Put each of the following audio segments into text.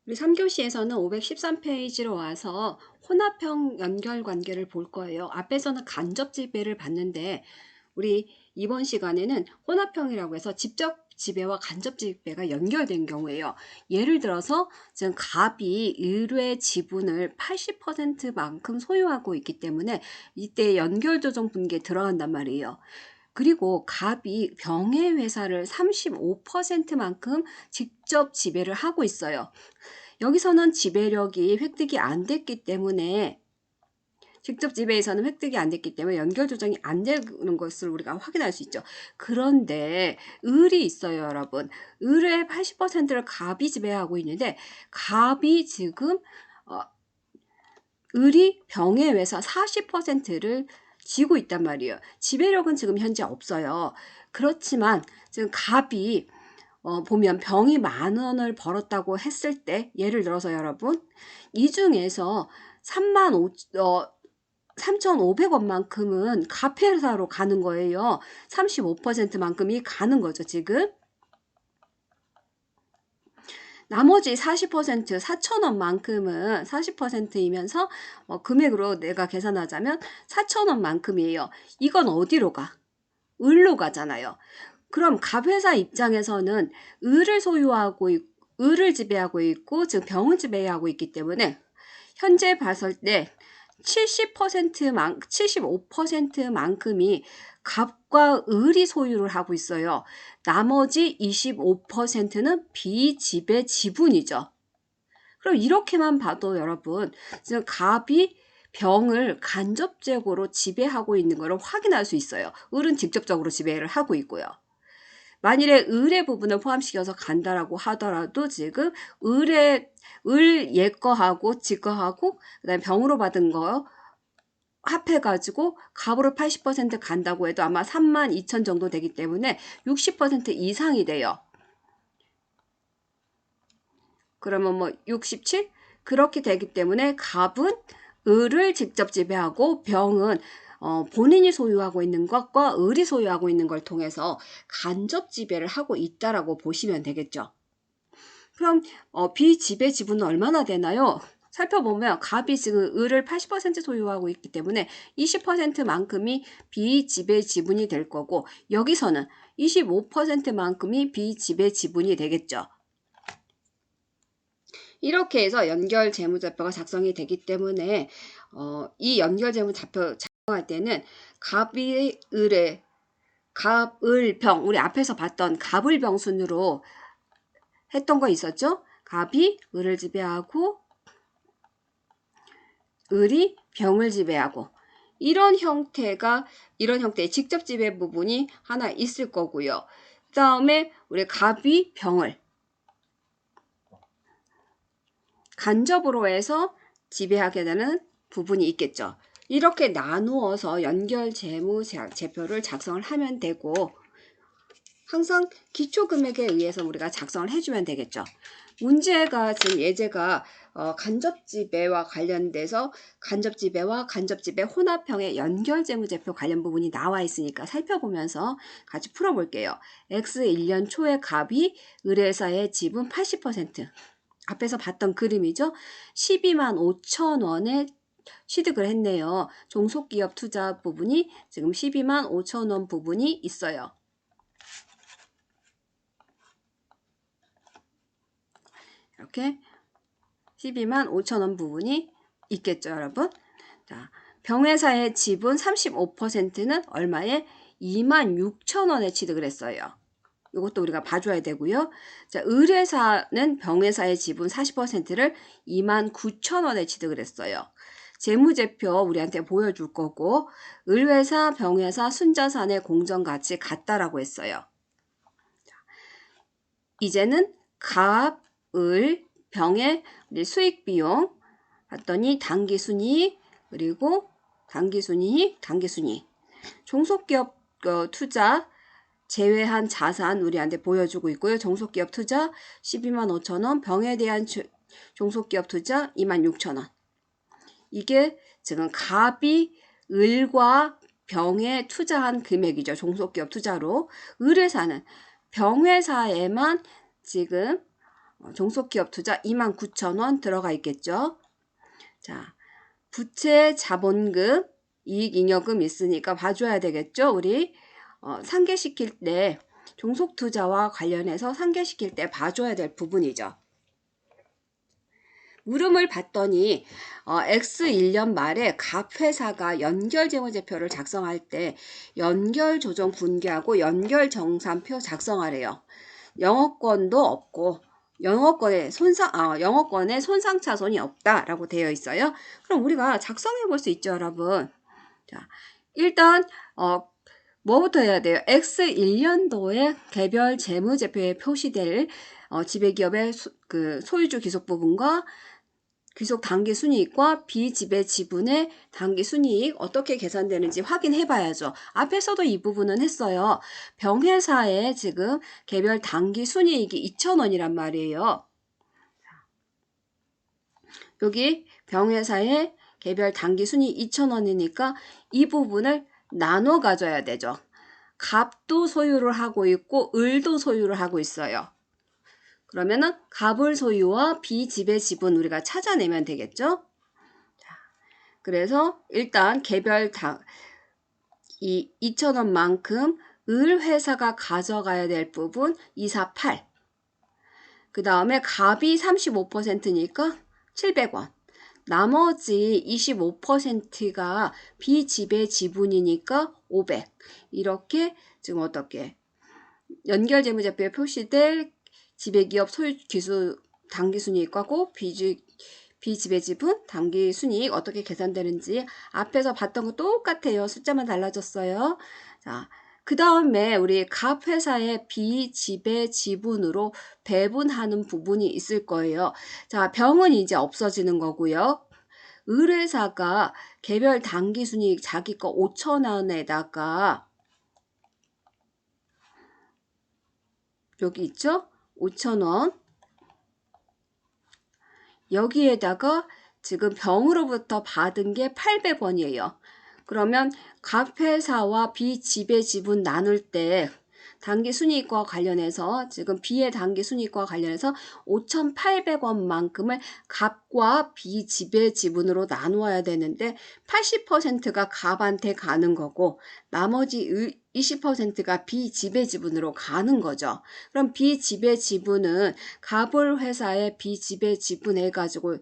우리 3교시에서는 513페이지로 와서 혼합형 연결관계를 볼 거예요. 앞에서는 간접 지배를 봤는데 우리 이번 시간에는 혼합형이라고 해서 직접 지배와 간접 지배가 연결된 경우예요. 예를 들어서 지금 갑이 을의 지분을 80%만큼 소유하고 있기 때문에 이때 연결조정 분기에 들어간단 말이에요. 그리고 갑이 병의 회사를 35%만큼 직접 지배를 하고 있어요. 여기서는 지배력이 획득이 안 됐기 때문에 직접 지배에서는 획득이 안 됐기 때문에 연결 조정이 안 되는 것을 우리가 확인할 수 있죠. 그런데 을이 있어요, 여러분. 을의 80%를 갑이 지배하고 있는데 갑이 지금 을이 병의 회사 40%를 쥐고 있단 말이에요. 지배력은 지금 현재 없어요. 그렇지만 지금 갑이 보면 병이 10,000원을 벌었다고 했을 때 예를 들어서 여러분 이 중에서 3,500원만큼은 갑회사로 가는 거예요. 35%만큼이 가는 거죠, 지금. 나머지 40%, 4,000원만큼은 40%이면서 금액으로 내가 계산하자면 4,000원만큼이에요. 이건 어디로 가? 을로 가잖아요. 그럼 갑회사 입장에서는 을을 소유하고 을을 지배하고 있고 지금 병을 지배하고 있기 때문에 현재 봤을 때 75%만큼이 갑과 을이 소유를 하고 있어요. 나머지 25%는 비지배 지분이죠. 그럼 이렇게만 봐도 여러분 지금 갑이 병을 간접적으로 지배하고 있는 것을 확인할 수 있어요. 을은 직접적으로 지배를 하고 있고요. 만일에 을의 부분을 포함시켜서 간다라고 하더라도 지금 을 얘거하고 지거하고 그다음에 병으로 받은 거 합해가지고 갑으로 80% 간다고 해도 아마 32,000 정도 되기 때문에 60% 이상이 돼요. 그러면 뭐 67? 그렇게 되기 때문에 갑은 을을 직접 지배하고 병은 본인이 소유하고 있는 것과 을이 소유하고 있는 걸 통해서 간접 지배를 하고 있다라고 보시면 되겠죠. 그럼 비지배 지분은 얼마나 되나요? 살펴보면 갑이 지금 을을 80% 소유하고 있기 때문에 20%만큼이 비지배 지분이 될 거고 여기서는 25%만큼이 비지배 지분이 되겠죠. 이렇게 해서 연결 재무제표가 작성이 되기 때문에 이 연결 재무제표 작성할 때는 갑이 을에 갑을병 우리 앞에서 봤던 갑을병 순으로 했던 거 있었죠? 갑이 을을 지배하고 을이 병을 지배하고 이런 형태의 직접 지배 부분이 하나 있을 거고요. 그 다음에 우리 갑이 병을 간접으로 해서 지배하게 되는 부분이 있겠죠. 이렇게 나누어서 연결 재무제표를 작성을 하면 되고 항상 기초금액에 의해서 우리가 작성을 해주면 되겠죠. 문제가 지금 예제가 간접지배와 관련돼서 간접지배와 간접지배 혼합형의 연결재무제표 관련 부분이 나와 있으니까 살펴보면서 같이 풀어볼게요. X 1년 초에 갑이 을회사의 지분 80% 앞에서 봤던 그림이죠. 12만 5천 원에 취득을 했네요. 종속기업 투자 부분이 지금 12만 5천 원 부분이 있어요. 이렇게 12만 5천 원 부분이 있겠죠, 여러분. 자, 병회사의 지분 35%는 얼마에? 2만 6천 원에 취득을 했어요. 이것도 우리가 봐줘야 되고요. 자, 을회사는 병회사의 지분 40%를 2만 9천 원에 취득을 했어요. 재무제표 우리한테 보여줄 거고 을회사, 병회사, 순자산의 공정가치 같다라고 했어요. 자, 이제는 갑, 을, 병의 수익비용 봤더니 당기순이익 그리고 당기순이익, 당기순이익 종속기업 투자 제외한 자산 우리한테 보여주고 있고요. 종속기업 투자 12만 5천 원, 병에 대한 종속기업 투자 2만 6천 원. 이게 지금 갑이 을과 병에 투자한 금액이죠. 종속기업 투자로. 을회사는 병회사에만 지금 종속기업 투자 29,000원 들어가 있겠죠. 자, 부채 자본금 이익잉여금 있으니까 봐줘야 되겠죠. 우리 상계시킬 때 종속투자와 관련해서 상계시킬 때 봐줘야 될 부분이죠. 물음을 봤더니 X 1년 말에 각 회사가 연결재무제표를 작성할 때 연결조정 분기하고 연결정산표 작성하래요. 영업권도 없고 영업권에 손상차손이 없다라고 되어 있어요. 그럼 우리가 작성해 볼 수 있죠, 여러분. 자, 일단 뭐부터 해야 돼요? X 1년도에 개별 재무제표에 표시될 지배기업의 소유주 귀속 부분과 귀속 당기순이익과 비지배 지분의 당기순이익 어떻게 계산되는지 확인해 봐야죠. 앞에서도 이 부분은 했어요. 병회사에 지금 개별 당기순이익이 2,000원이란 말이에요. 여기 병회사에 개별 당기순이익 2,000원이니까 이 부분을 나눠 가져야 되죠. 갑도 소유를 하고 있고 을도 소유를 하고 있어요. 그러면은 갑을 소유와 비지배 지분 우리가 찾아내면 되겠죠. 자, 그래서 일단 개별 이 2,000원만큼 을 회사가 가져가야 될 부분 248. 그 다음에 갑이 35%니까 700원. 나머지 25%가 비지배 지분이니까 500. 이렇게 지금 어떻게 연결재무제표에 표시될 지배기업 소유 기수 당기순이익하고 비지배 지분 당기순이익 어떻게 계산되는지 앞에서 봤던 거 똑같아요. 숫자만 달라졌어요. 자, 그 다음에 우리 갑 회사의 비지배 지분으로 배분하는 부분이 있을 거예요. 자, 병은 이제 없어지는 거고요. 을회사가 개별 당기순이익 자기 거 5,000원에다가 여기 있죠? 5,000원. 여기에다가 지금 병으로부터 받은 게 800원이에요. 그러면 각 회사와 비지배 지분 나눌 때 당기순이익과 관련해서 지금 B의 당기순이익과 관련해서 5,800원만큼을 갑과 비지배 지분으로 나누어야 되는데 80%가 갑한테 가는 거고 나머지 20%가 비지배 지분으로 가는 거죠. 그럼 비지배 지분은 갑을 회사에 비지배 지분 해가지고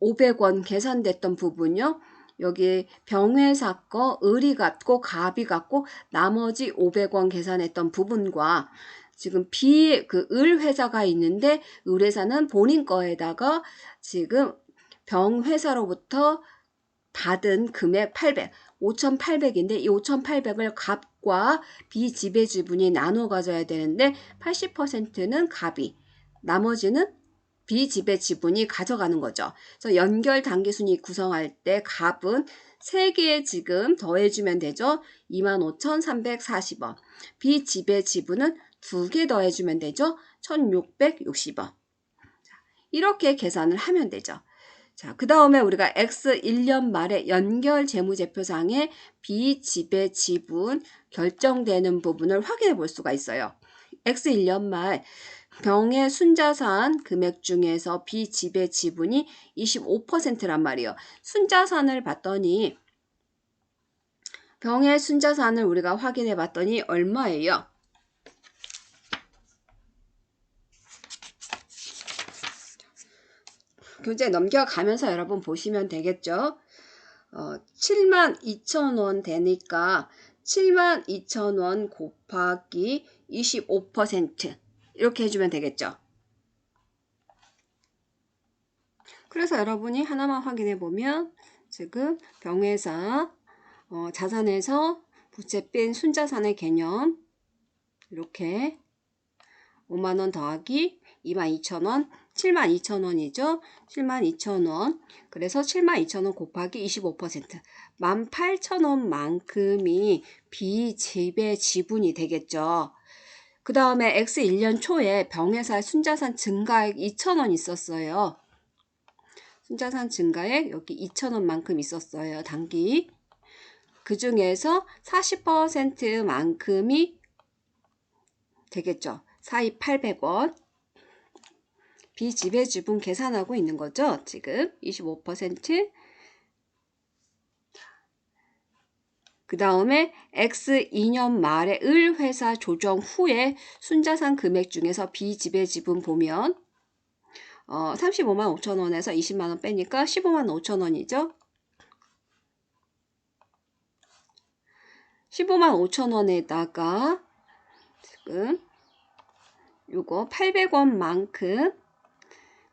500원 계산됐던 부분요. 여기 병회사 거 을이 같고 갑이 같고 나머지 500원 계산했던 부분과 지금 을 회사가 있는데 을 회사는 본인 거에다가 지금 병회사로부터 받은 금액 800, 5,800인데 이 5,800을 갑과 비지배 지분이 나눠 가져야 되는데 80%는 갑이, 나머지는 비지배 지분이 가져가는 거죠. 그래서 연결 당기순이익 구성할 때 갑은 3개 지금 더해주면 되죠. 25,340원. 비지배 지분은 2개 더해주면 되죠. 1,660원. 이렇게 계산을 하면 되죠. 자, 그 다음에 우리가 X 1년 말에 연결 재무제표상에 비지배 지분 결정되는 부분을 확인해 볼 수가 있어요. X 1년 말 병의 순자산 금액 중에서 비지배 지분이 25%란 말이에요. 순자산을 봤더니 병의 순자산을 우리가 확인해 봤더니 얼마예요? 교재 넘겨가면서 여러분 보시면 되겠죠. 72,000원 되니까 72,000원 곱하기 25% 이렇게 해주면 되겠죠. 그래서 여러분이 하나만 확인해 보면 지금 병회사 자산에서 부채 뺀 순자산의 개념 이렇게 5만원 더하기 22,000원 72,000원이죠. 72,000원. 그래서 72,000원 곱하기 25%. 18,000원만큼이 비지배 지분이 되겠죠. 그 다음에 X 1년 초에 병회사 순자산 증가액 2,000원 있었어요. 순자산 증가액 여기 2,000원만큼 있었어요. 단기. 그 중에서 40%만큼이 되겠죠. 4,800원. 비지배지분 계산하고 있는 거죠. 지금 25%. 그 다음에 X 2년 말에 을 회사 조정 후에 순자산 금액 중에서 비지배지분 보면 35만 5천 원에서 20만 원 빼니까 15만 5천 원이죠. 15만 5천 원에다가 지금 요거 800원만큼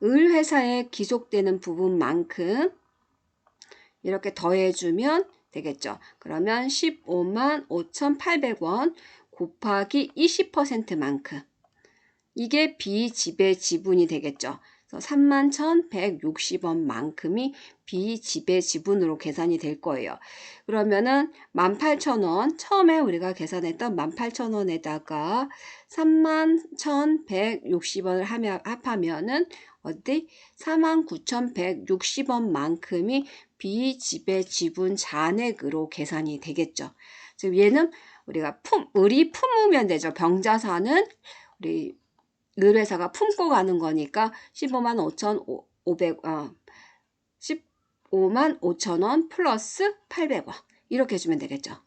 을 회사에 기속되는 부분만큼 이렇게 더해주면 되겠죠. 그러면 15만 5,800원 곱하기 20%만큼 이게 비지배지분이 되겠죠. 그래서 31,160원만큼이 비지배지분으로 계산이 될 거예요. 그러면은 18,000원 처음에 우리가 계산했던 18,000원에다가 31,160원을 합하면은 어디 49,160원만큼이 비지배지분 잔액으로 계산이 되겠죠. 지금 얘는 우리가 을이 품으면 되죠. 병자산은 우리 을회사가 품고 가는 거니까 15만 5천 원 플러스 800원 이렇게 해주면 되겠죠.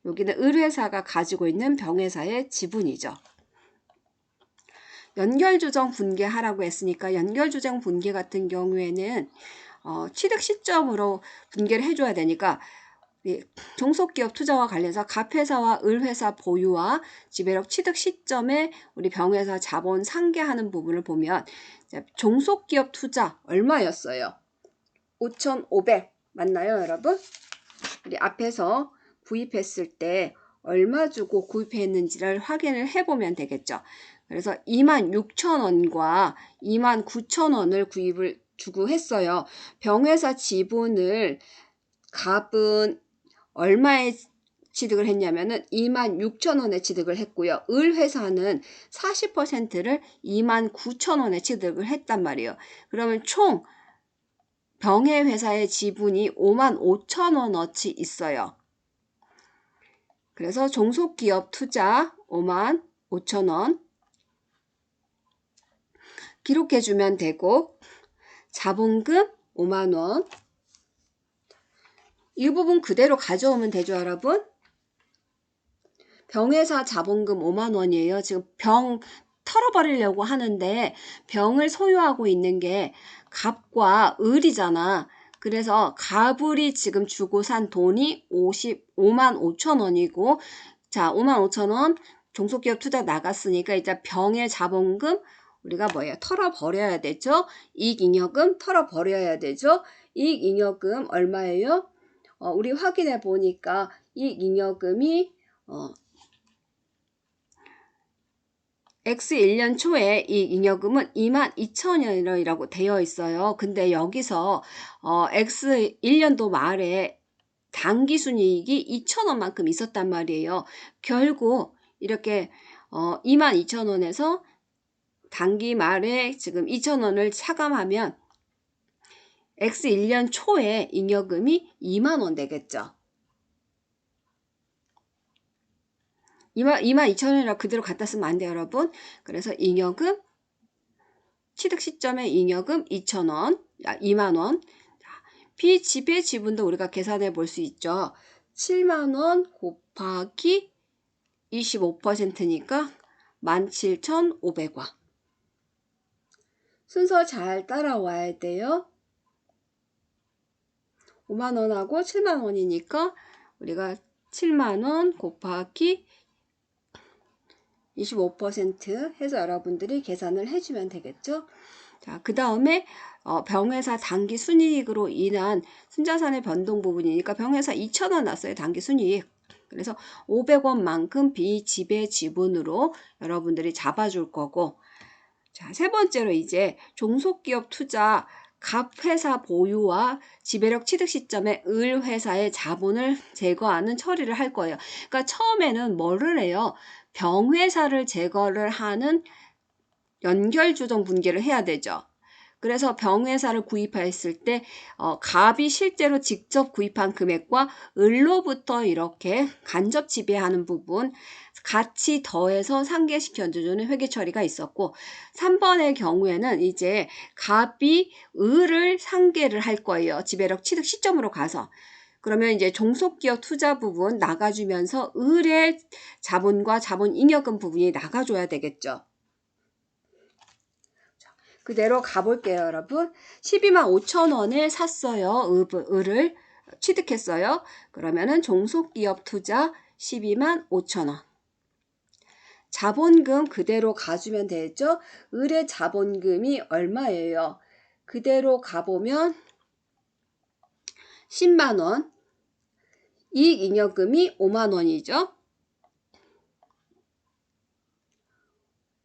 여기는 을회사가 가지고 있는 병회사의 지분이죠. 연결조정 분개하라고 했으니까 연결조정 분개 같은 경우에는 취득 시점으로 분개를 해줘야 되니까 종속기업 투자와 관련해서 갑회사와 을회사 보유와 지배력 취득 시점에 우리 병회사 자본 상계하는 부분을 보면 종속기업 투자 얼마였어요? 5,500 맞나요, 여러분? 우리 앞에서 구입했을 때 얼마 주고 구입했는지를 확인을 해보면 되겠죠. 그래서 26,000원과 29,000원을 구입을 주고 했어요. 병회사 지분을 갑은 얼마에 취득을 했냐면은 26,000원에 취득을 했고요. 을회사는 40%를 29,000원에 취득을 했단 말이에요. 그러면 총 병해회사의 지분이 55,000원어치 있어요. 그래서 종속기업 투자 55,000원 기록해주면 되고 자본금 5만원 이 부분 그대로 가져오면 되죠, 여러분. 병회사 자본금 5만원이에요. 지금 병 털어버리려고 하는데 병을 소유하고 있는 게 갑과 을이잖아. 그래서 갑을이 지금 주고 산 돈이 55만 5천 원이고 자 5만 5천 원 종속기업 투자 나갔으니까 이제 병의 자본금 우리가 뭐예요? 털어버려야 되죠. 이익잉여금 털어버려야 되죠. 이익잉여금 얼마예요? 우리 확인해 보니까 이익잉여금이 X 1년 초에 이 잉여금은 22,000원이라고 되어 있어요. 근데 여기서 X 1년도 말에 당기순이익이 2,000원만큼 있었단 말이에요. 결국 이렇게 22,000원에서 당기 말에 지금 2,000원을 차감하면 X 1년 초에 잉여금이 2만원 되겠죠. 22,000원이라 그대로 갖다 쓰면 안 돼요, 여러분. 그래서 잉여금, 취득 시점에 잉여금 2,000원, 2만원. 비지배 지분도 우리가 계산해 볼 수 있죠. 7만원 곱하기 25%니까 17,500원. 순서 잘 따라와야 돼요. 5만원하고 7만원이니까 우리가 7만원 곱하기 25% 해서 여러분들이 계산을 해주면 되겠죠. 자, 그 다음에 병회사 당기 순이익으로 인한 순자산의 변동 부분이니까 병회사 2,000원 났어요. 당기 순이익. 그래서 500원만큼 비지배 지분으로 여러분들이 잡아줄 거고 자, 세 번째로 이제 종속기업 투자 갑회사 보유와 지배력 취득 시점에 을회사의 자본을 제거하는 처리를 할 거예요. 그러니까 처음에는 뭐를 해요? 병회사를 제거를 하는 연결조정 분개를 해야 되죠. 그래서 병회사를 구입했을 때 갑이 실제로 직접 구입한 금액과 을로부터 이렇게 간접 지배하는 부분 같이 더해서 상계시켜 주는 회계 처리가 있었고 3번의 경우에는 이제 갑이 을을 상계를 할 거예요. 지배력 취득 시점으로 가서. 그러면 이제 종속기업 투자 부분 나가주면서 을의 자본과 자본잉여금 부분이 나가줘야 되겠죠. 그대로 가볼게요, 여러분. 12만 5천 원을 샀어요. 을을 취득했어요. 그러면은 종속기업 투자 12만 5천 원. 자본금 그대로 가주면 되죠. 을의 자본금이 얼마예요? 그대로 가보면 10만 원. 이익잉여금이 5만 원이죠.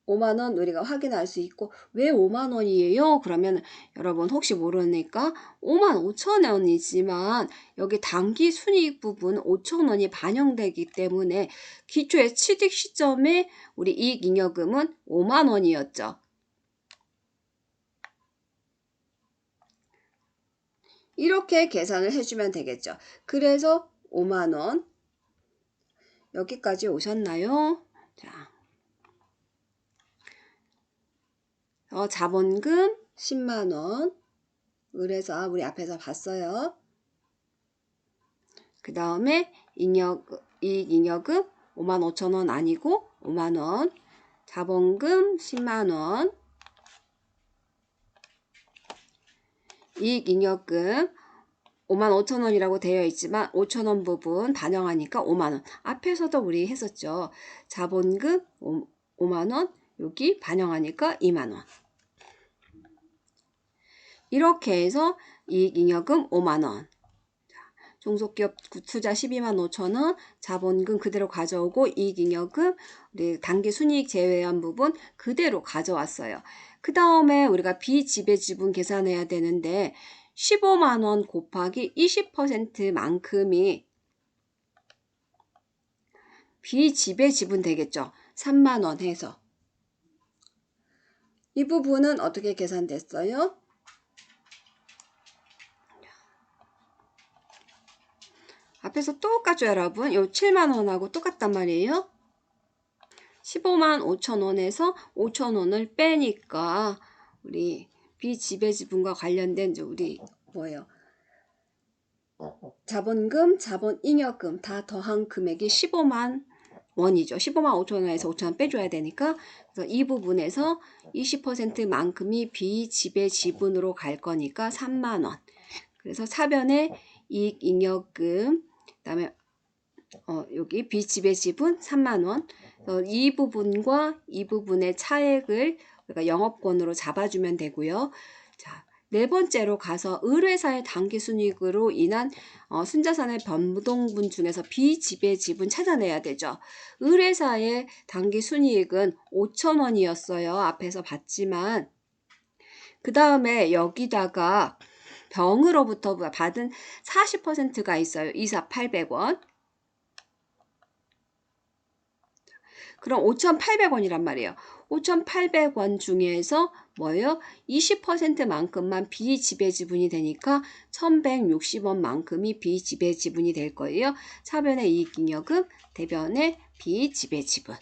5만 원 우리가 확인할 수 있고 왜 5만 원이에요? 그러면 여러분 혹시 모르니까 5만 5천 원이지만 여기 당기 순이익 부분 5천 원이 반영되기 때문에 기초의 취득 시점에 우리 이익잉여금은 5만 원이었죠. 이렇게 계산을 해주면 되겠죠. 그래서 5만 원 여기까지 오셨나요? 자. 자본금 10만 원 을에서 우리 앞에서 봤어요. 그 다음에 이익잉여금 5만 5천 원 아니고 5만 원. 자본금 10만 원. 이익잉여금 5만 5천 원이라고 되어 있지만 5천 원 부분 반영하니까 5만 원. 앞에서도 우리 했었죠. 자본금 5만 원. 여기 반영하니까 2만 원. 이렇게 해서 이익잉여금 5만 원. 종속기업 투자 12만 5천 원, 자본금 그대로 가져오고 이익잉여금, 우리 당기순이익 제외한 부분 그대로 가져왔어요. 그 다음에 우리가 비지배지분 계산해야 되는데 15만 원 곱하기 20%만큼이 비지배지분 되겠죠. 3만 원 해서. 이 부분은 어떻게 계산됐어요? 앞에서 똑같죠, 여러분? 요 7만 원하고 똑같단 말이에요. 15만 5천 원에서 5천 원을 빼니까 우리 비지배지분과 관련된 우리 뭐예요? 자본금, 자본잉여금 다 더한 금액이 15만 원이죠. 15만 5천 원에서 5천 원 빼줘야 되니까 그래서 이 부분에서 20%만큼이 비지배지분으로 갈 거니까 3만 원. 그래서 사변에 이익잉여금 그다음에 여기 비지배지분 3만 원. 이 부분과 이 부분의 차액을 우리가 영업권으로 잡아주면 되고요. 자, 네 번째로 가서 을회사의 당기순이익으로 인한 순자산의 변동분 중에서 비지배지분 찾아내야 되죠. 을회사의 당기순이익은 5천 원이었어요. 앞에서 봤지만 그 다음에 여기다가 병으로부터 받은 40%가 있어요. 이사 800원. 그럼 5,800원이란 말이에요. 5,800원 중에서 뭐예요? 20%만큼만 비지배지분이 되니까 1,160원만큼이 비지배지분이 될 거예요. 차변의 이익잉여금, 대변의 비지배지분.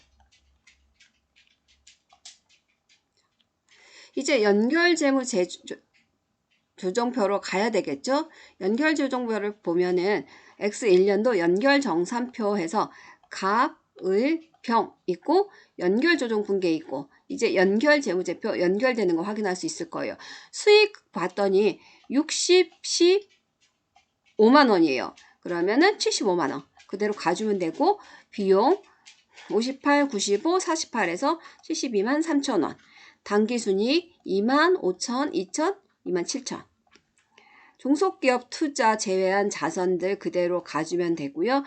이제 연결재무 조정표로 가야 되겠죠? 연결조정표를 보면은 X1년도 연결정산표 해서 갑, 을, 병 있고 연결조정분계 있고 이제 연결재무제표 연결되는 거 확인할 수 있을 거예요. 수익 봤더니 60시 5만 원이에요. 그러면은 75만 원 그대로 가주면 되고 비용 58, 95, 48에서 72만 3천 원 당기순이익 2만 5천, 2천, 2만 7천 종속기업 투자 제외한 자산들 그대로 가주면 되고요.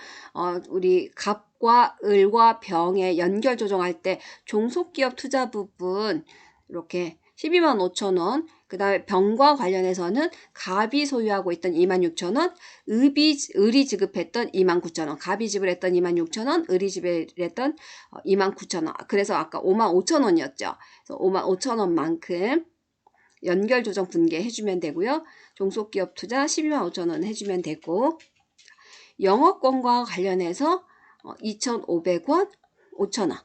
우리 갑과 을과 병의 연결 조정할 때 종속기업 투자 부분 이렇게 12만 5천 원, 그 다음에 병과 관련해서는 갑이 소유하고 있던 2만 6천 원, 을이 지급했던 2만 9천 원, 갑이 지불했던 2만 6천 원, 을이 지불했던 2만 9천 원. 그래서 아까 5만 5천 원이었죠. 그래서 5만 5천 원만큼 연결 조정 분계 해주면 되고요. 종속기업 투자 12만 5천 원 해주면 되고 영업권과 관련해서 2,500원, 5,000원.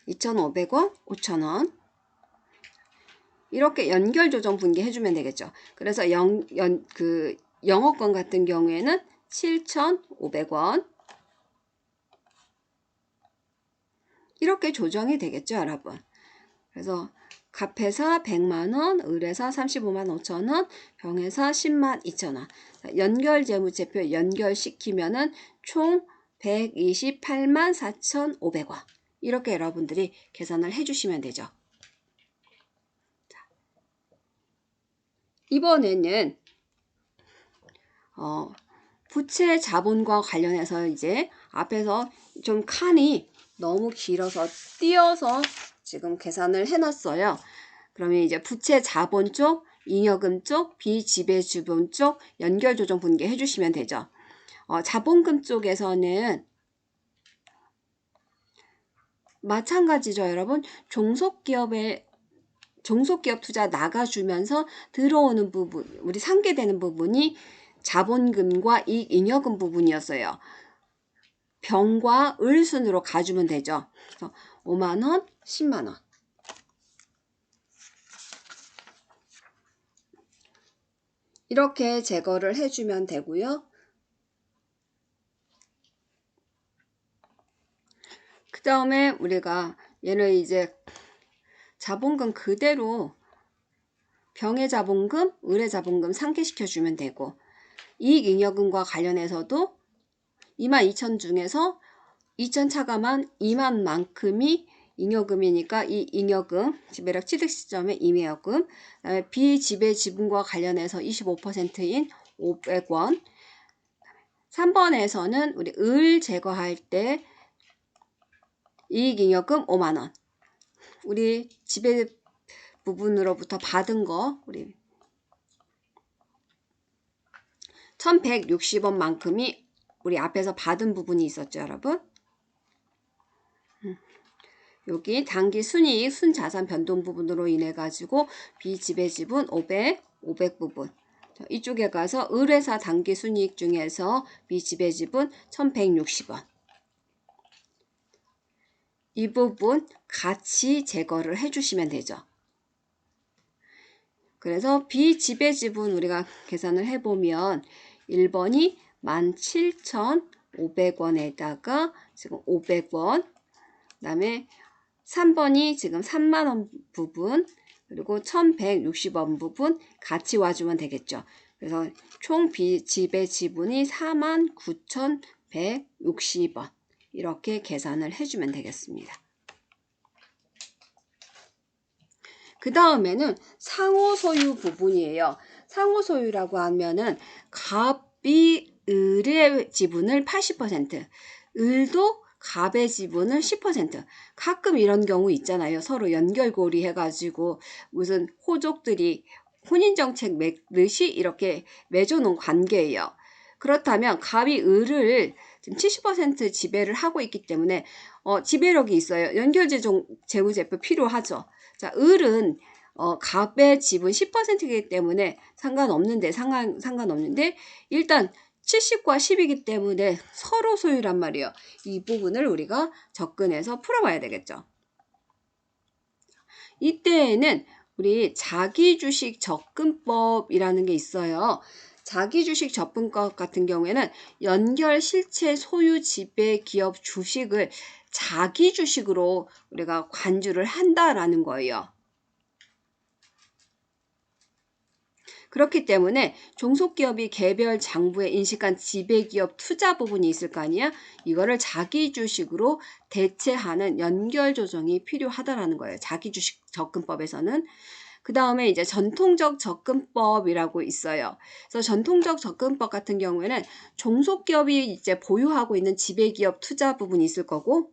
2,500원, 5,000원. 이렇게 연결 조정 분기해 주면 되겠죠. 그래서 영어권 같은 경우에는 7,500원. 이렇게 조정이 되겠죠, 여러분. 그래서 갑회사 100만원, 을회사 35만 5천원, 병회사 10만 2천원. 연결 재무제표 연결시키면은 총 128만 4,500원. 이렇게 여러분들이 계산을 해주시면 되죠. 자, 이번에는 부채 자본과 관련해서 이제 앞에서 좀 칸이 너무 길어서 띄어서 지금 계산을 해놨어요. 그러면 이제 부채 자본 쪽, 잉여금 쪽, 비지배주분 쪽 연결 조정 분기 해주시면 되죠. 자본금 쪽에서는 마찬가지죠, 여러분. 종속기업 투자 나가주면서 들어오는 부분, 우리 상계되는 부분이 자본금과 잉여금 부분이었어요. 병과 을 순으로 가주면 되죠. 그래서 5만원, 10만원. 이렇게 제거를 해주면 되고요. 그 다음에 우리가 얘를 이제 자본금 그대로 병의 자본금, 을의 자본금 상계시켜주면 되고, 이익잉여금과 관련해서도 22,000 중에서 2,000 차감한 2만만큼이 잉여금이니까 이 잉여금, 지배력 취득 시점의 잉여금, 그다음에 비지배지분과 관련해서 25%인 500원. 3번에서는 우리 을 제거할 때 이익잉여금 5만원. 우리 지배 부분으로부터 받은 거, 우리 1,160원만큼이 우리 앞에서 받은 부분이 있었죠, 여러분. 여기 단기 순이익, 순자산 변동 부분으로 인해 가지고 비지배지분 500 부분. 이쪽에 가서 을회사 단기 순이익 중에서 비지배지분 1,160원. 이 부분 같이 제거를 해주시면 되죠. 그래서 비지배지분 우리가 계산을 해보면 1번이 17,500원에다가 지금 500원, 그 다음에 3번이 지금 3만원 부분, 그리고 1,160원 부분 같이 와주면 되겠죠. 그래서 총 비지배 지분이 49,160원. 이렇게 계산을 해주면 되겠습니다. 그 다음에는 상호소유 부분이에요. 상호소유라고 하면은 갑이 을의 지분을 80%, 을도 갑의 지분을 10%. 가끔 이런 경우 있잖아요. 서로 연결고리 해가지고 무슨 호족들이 혼인정책 맺듯이 이렇게 맺어놓은 관계예요. 그렇다면 갑이 을을 지금 70% 지배를 하고 있기 때문에 지배력이 있어요. 연결재무제표 필요하죠. 자, 을은 갑의 지분 10%이기 때문에 상관없는데 일단 70과 10이기 때문에 서로 소유란 말이에요. 이 부분을 우리가 접근해서 풀어봐야 되겠죠. 이때에는 우리 자기주식 접근법이라는 게 있어요. 자기주식 접근법 같은 경우에는 연결 실체 소유 지배 기업 주식을 자기주식으로 우리가 관주를 한다라는 거예요. 그렇기 때문에 종속기업이 개별 장부에 인식한 지배기업 투자 부분이 있을 거 아니야? 이거를 자기주식으로 대체하는 연결조정이 필요하다라는 거예요. 자기주식 접근법에서는. 그 다음에 이제 전통적 접근법이라고 있어요. 그래서 전통적 접근법 같은 경우에는 종속기업이 이제 보유하고 있는 지배기업 투자 부분이 있을 거고,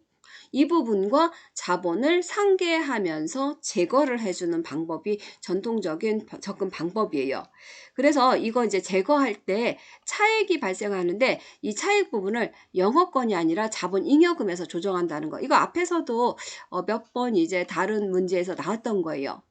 이 부분과 자본을 상계하면서 제거를 해주는 방법이 전통적인 접근 방법이에요. 그래서 이거 이제 제거할 때 차액이 발생하는데 이 차액 부분을 영업권이 아니라 자본 잉여금에서 조정한다는 거. 이거 앞에서도 몇 번 이제 다른 문제에서 나왔던 거예요.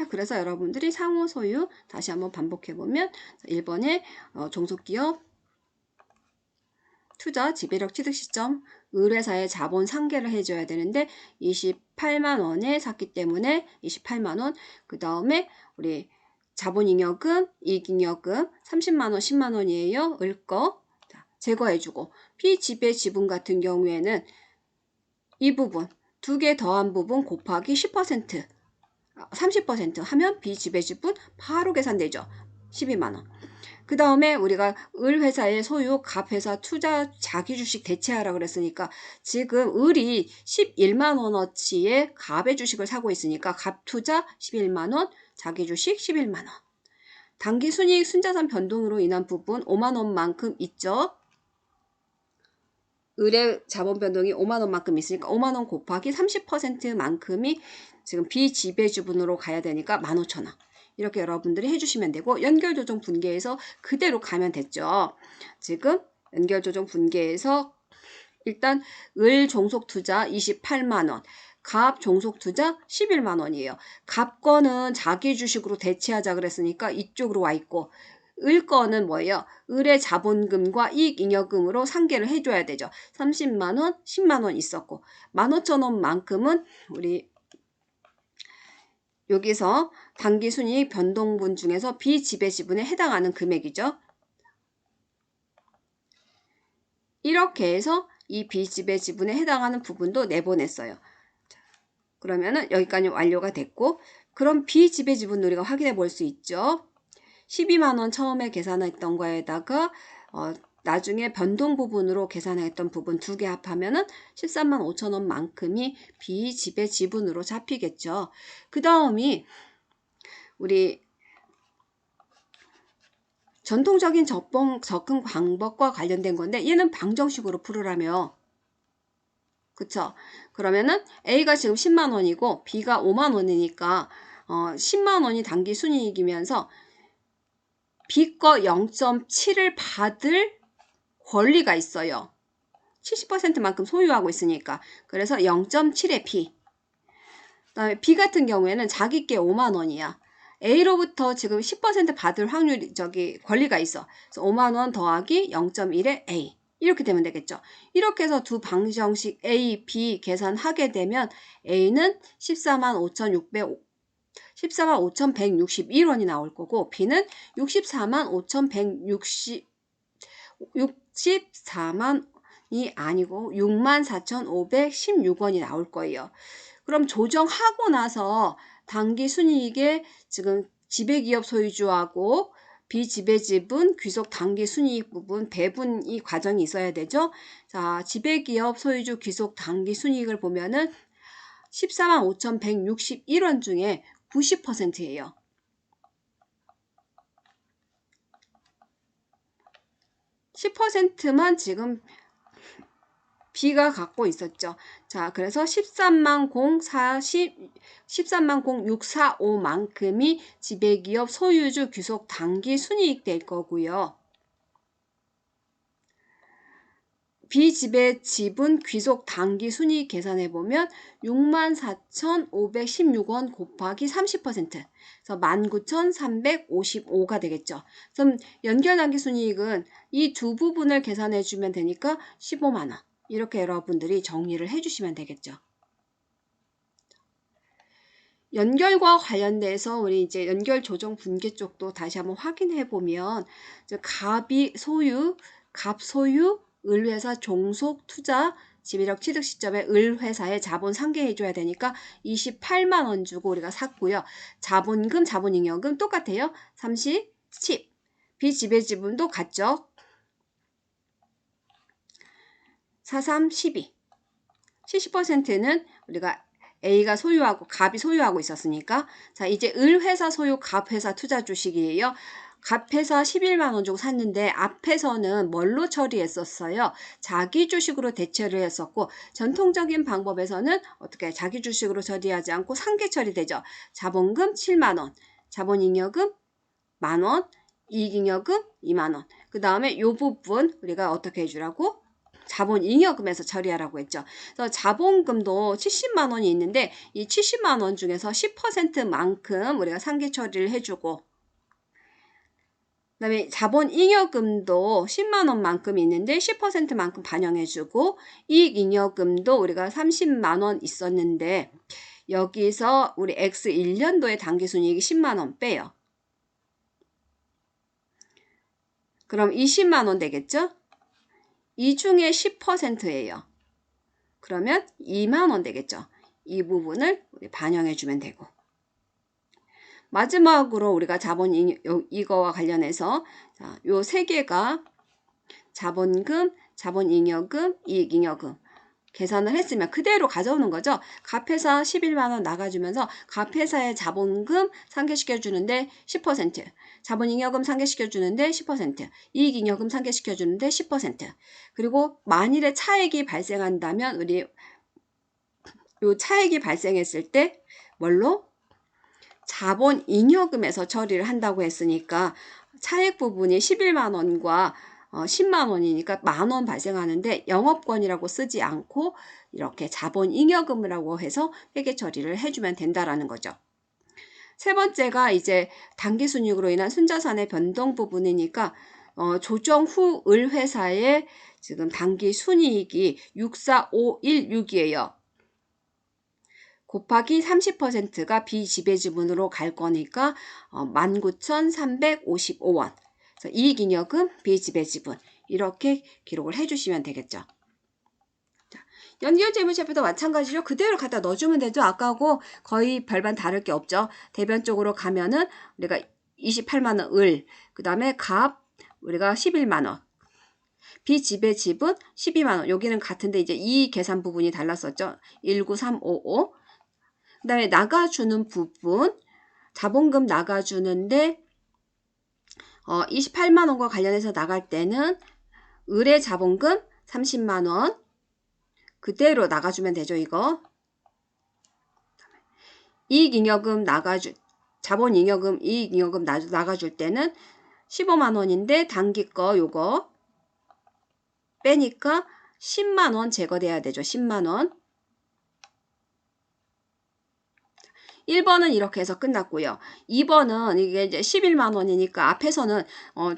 자, 그래서 여러분들이 상호 소유 다시 한번 반복해 보면 1번에 종속기업 투자 지배력 취득 시점 을회사에 자본 상계를 해줘야 되는데 28만 원에 샀기 때문에 28만 원. 그 다음에 우리 자본잉여금, 이익잉여금 30만 원, 10만 원이에요. 을거 제거해주고 비지배 지분 같은 경우에는 이 부분 두 개 더한 부분 곱하기 10% 30% 하면 비지배 지분 바로 계산되죠. 12만 원. 그 다음에 우리가 을회사의 소유 갑회사 투자 자기주식 대체하라 그랬으니까 지금 을이 11만 원어치의 갑의 주식을 사고 있으니까 갑투자 11만 원, 자기주식 11만 원. 당기순이익 순자산 변동으로 인한 부분 5만 원만큼 있죠. 을의 자본 변동이 5만 원만큼 있으니까 5만 원 곱하기 30%만큼이 지금 비지배주분으로 가야 되니까 15,000원. 이렇게 여러분들이 해주시면 되고 연결조정 분계해서 그대로 가면 됐죠. 지금 연결조정 분계해서 일단 을 종속투자 28만원, 갑 종속투자 11만원이에요. 갑 거는 자기 주식으로 대체하자 그랬으니까 이쪽으로 와 있고 을 거는 뭐예요? 을의 자본금과 이익잉여금으로 상계를 해줘야 되죠. 30만원, 10만원 있었고 15,000원만큼은 우리 여기서 당기순이익 변동분 중에서 비지배 지분에 해당하는 금액이죠. 이렇게 해서 이 비지배 지분에 해당하는 부분도 내보냈어요. 그러면은 여기까지 완료가 됐고 그럼 비지배 지분 우리가 확인해 볼 수 있죠. 12만 원 처음에 계산했던 거에다가 나중에 변동 부분으로 계산했던 부분 두 개 합하면은 13만 5천 원만큼이 비지배 지분으로 잡히겠죠. 그 다음이 우리 전통적인 접근 방법과 관련된 건데 얘는 방정식으로 풀으라며. 그쵸? 그러면은 A가 지금 10만 원이고 B가 5만 원이니까 10만 원이 당기 순이익이면서 B 거 0.7을 받을 권리가 있어요. 70%만큼 소유하고 있으니까. 그래서 0.7의 B. 그다음에 B 같은 경우에는 자기 게 5만 원이야. A로부터 지금 10% 받을 확률이 권리가 있어. 그래서 5만 원 더하기 0.1의 A. 이렇게 되면 되겠죠. 이렇게 해서 두 방정식 A, B 계산하게 되면 A는 14만 5,161원이 나올 거고 B는 64만 64만이 아니고 64,516원이 나올 거예요. 그럼 조정하고 나서 당기순이익에 지금 지배기업 소유주하고 비지배지분, 귀속 당기순이익 부분 배분 이 과정이 있어야 되죠. 자, 지배기업 소유주 귀속 당기순이익을 보면은 14만 5,161원 중에 90%예요. 10%만 지금 B가 갖고 있었죠. 자, 그래서 13만 645만큼이 지배기업 소유주 귀속 당기 순이익 될 거고요. 비지배 지분 귀속 당기 순이익 계산해 보면 64,516원 곱하기 30%. 그래서 19,355가 되겠죠. 그럼 연결 당기 순이익은 이 두 부분을 계산해 주면 되니까 15만 원. 이렇게 여러분들이 정리를 해주시면 되겠죠. 연결과 관련돼서 우리 이제 연결 조정 분계 쪽도 다시 한번 확인해 보면 갑 소유, 을회사 종속 투자 지배력 취득 시점에 을회사에 자본 상계해 줘야 되니까 28만 원 주고 우리가 샀고요. 자본금, 자본잉여금 똑같아요. 30, 10. 비지배 지분도 같죠. 43, 12. 70%는 우리가 A가 소유하고 갑이 소유하고 있었으니까 자 이제 을회사 소유 갑회사 투자 주식이에요. 갑회사 11만 원 주고 샀는데 앞에서는 뭘로 처리했었어요? 자기 주식으로 대체를 했었고 전통적인 방법에서는 어떻게 자기 주식으로 처리하지 않고 상계 처리되죠. 자본금 7만 원, 자본잉여금 만 원, 이익잉여금 2만 원. 그 다음에 요 부분 우리가 어떻게 해주라고? 자본잉여금에서 처리하라고 했죠. 그래서 자본금도 70만 원이 있는데 이 70만 원 중에서 10%만큼 우리가 상계 처리를 해주고, 그다음에 자본잉여금도 10만 원만큼 있는데 10%만큼 반영해주고, 이익잉여금도 우리가 30만 원 있었는데 여기서 우리 X 1년도에 당기순이익이 10만 원 빼요. 그럼 20만 원 되겠죠? 이 중에 10%예요. 그러면 2만 원 되겠죠. 이 부분을 우리 반영해 주면 되고, 마지막으로 우리가 이거와 관련해서 요 세 개가 자본금, 자본잉여금, 이익잉여금 계산을 했으면 그대로 가져오는 거죠. 갑회사 11만 원 나가주면서 갑회사의 자본금 상계시켜주는데 10%, 자본잉여금 상계시켜주는데 10%, 이익잉여금 상계시켜주는데 10%. 그리고 만일에 차액이 발생한다면 우리 요 차액이 발생했을 때 뭘로? 자본잉여금에서 처리를 한다고 했으니까 차액 부분이 11만 원과 10만 원이니까 만 원 발생하는데 영업권이라고 쓰지 않고 이렇게 자본잉여금이라고 해서 회계 처리를 해주면 된다라는 거죠. 세 번째가 이제 당기순이익으로 인한 순자산의 변동 부분이니까 조정 후 을회사의 지금 당기순이익이 64516이에요. 곱하기 30%가 비지배지분으로 갈 거니까 19,355원. 이익잉여금, 비지배지분 이렇게 기록을 해주시면 되겠죠. 연기현재무제표도 마찬가지로 그대로 갖다 넣어주면 되죠. 아까하고 거의 별반 다를 게 없죠. 대변 쪽으로 가면은 우리가 28만 원 을, 그 다음에 갑 우리가 11만 원, 비지배지분 12만 원. 여기는 같은데 이제 이 계산 부분이 달랐었죠. 19355. 그 다음에 나가주는 부분, 자본금 나가주는데 28만 원과 관련해서 나갈 때는 을의 자본금 30만 원 그대로 나가주면 되죠. 이거 이익잉여금 자본잉여금 이익잉여금 나가줄 때는 15만 원인데 단기 거 요거 빼니까 10만 원 제거돼야 되죠. 10만 원. 1번은 이렇게 해서 끝났고요. 2번은 이게 이제 11만 원이니까 앞에서는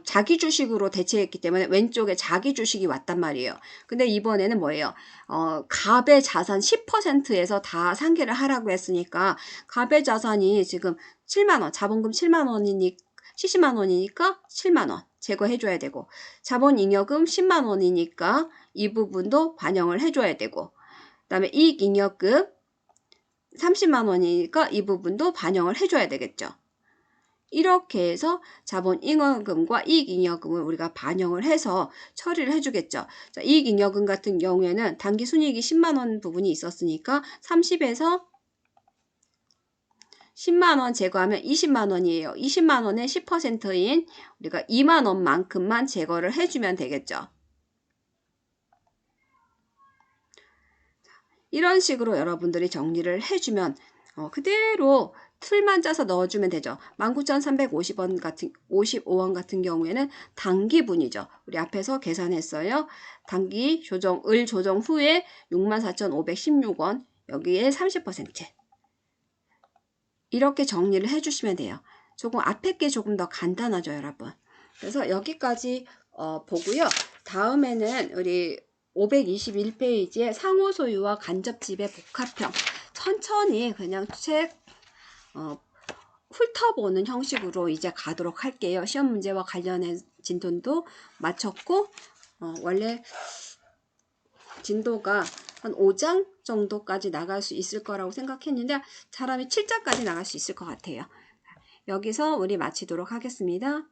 자기 주식으로 대체했기 때문에 왼쪽에 자기 주식이 왔단 말이에요. 근데 이번에는 뭐예요? 갑의 자산 10%에서 다 상계를 하라고 했으니까 갑의 자산이 지금 7만 원, 자본금 7만 원이니까 70만 원이니까 7만 원 제거해 줘야 되고, 자본잉여금 10만 원이니까 이 부분도 반영을 해 줘야 되고, 그다음에 이익잉여금 30만 원이니까 이 부분도 반영을 해줘야 되겠죠. 이렇게 해서 자본잉여금과 이익잉여금을 우리가 반영을 해서 처리를 해주겠죠. 자, 이익잉여금 같은 경우에는 당기순이익이 10만 원 부분이 있었으니까 30에서 10만 원 제거하면 20만 원이에요. 20만 원의 10%인 우리가 2만 원만큼만 제거를 해주면 되겠죠. 이런 식으로 여러분들이 정리를 해주면 그대로 틀만 짜서 넣어주면 되죠. 19,350원 같은 55원 같은 경우에는 당기분이죠. 우리 앞에서 계산했어요. 당기 조정 을 조정 후에 64,516원 여기에 30% 이렇게 정리를 해주시면 돼요. 조금 앞에 게 조금 더 간단하죠, 여러분. 그래서 여기까지 보고요. 다음에는 우리 521페이지에 상호소유와 간접지배 복합형 천천히 그냥 책 훑어보는 형식으로 이제 가도록 할게요. 시험 문제와 관련된 진도도 마쳤고 원래 진도가 한 5장 정도까지 나갈 수 있을 거라고 생각했는데 잘하면 7장까지 나갈 수 있을 것 같아요. 여기서 우리 마치도록 하겠습니다.